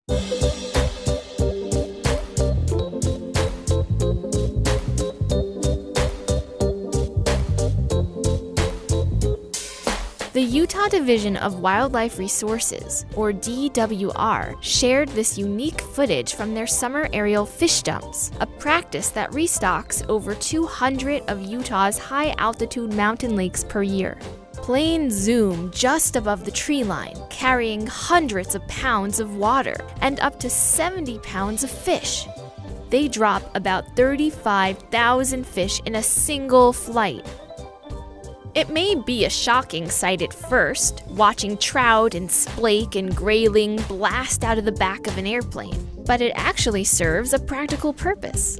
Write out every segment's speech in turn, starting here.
The Utah Division of Wildlife Resources, or DWR, shared this unique footage from their summer aerial fish dumps, a practice that restocks over 200 of Utah's high-altitude mountain lakes per year. Planes zoom just above the tree line, carrying hundreds of pounds of water and up to 70 pounds of fish. They drop about 35,000 fish in a single flight. It may be a shocking sight at first, watching trout and splake and grayling blast out of the back of an airplane, but it actually serves a practical purpose.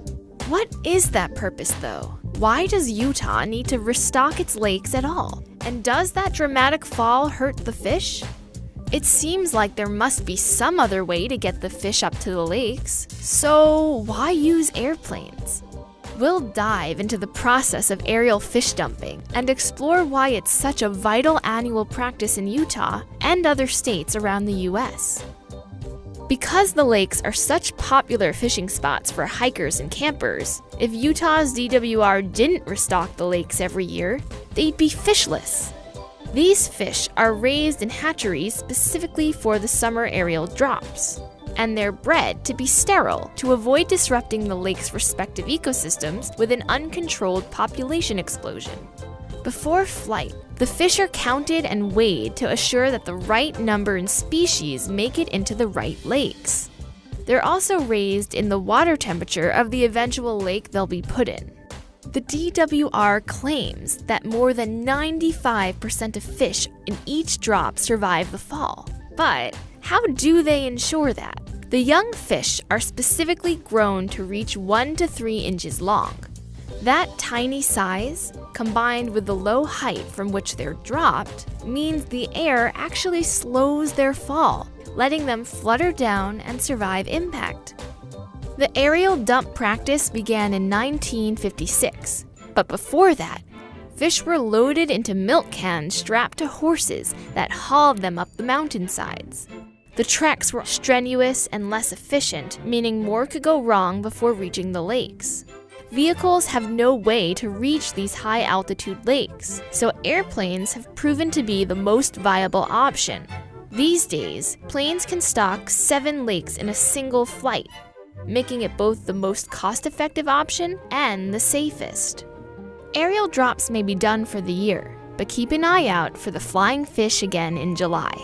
What is that purpose, though? Why does Utah need to restock its lakes at all? And does that dramatic fall hurt the fish? It seems like there must be some other way to get the fish up to the lakes, so why use airplanes? We'll dive into the process of aerial fish dumping and explore why it's such a vital annual practice in Utah and other states around the U.S. Because the lakes are such popular fishing spots for hikers and campers, if Utah's DWR didn't restock the lakes every year, they'd be fishless. These fish are raised in hatcheries specifically for the summer aerial drops, and they're bred to be sterile to avoid disrupting the lake's respective ecosystems with an uncontrolled population explosion. Before flight, the fish are counted and weighed to assure that the right number and species make it into the right lakes. They're also raised in the water temperature of the eventual lake they'll be put in. The DWR claims that more than 95% of fish in each drop survive the fall. But how do they ensure that? The young fish are specifically grown to reach 1 to 3 inches long. That tiny size, combined with the low height from which they're dropped, means the air actually slows their fall, letting them flutter down and survive impact. The aerial dump practice began in 1956, but before that, fish were loaded into milk cans strapped to horses that hauled them up the mountainsides. The treks were strenuous and less efficient, meaning more could go wrong before reaching the lakes. Vehicles have no way to reach these high-altitude lakes, so airplanes have proven to be the most viable option. These days, planes can stock 7 lakes in a single flight, making it both the most cost-effective option and the safest. Aerial drops may be done for the year, but keep an eye out for the flying fish again in July.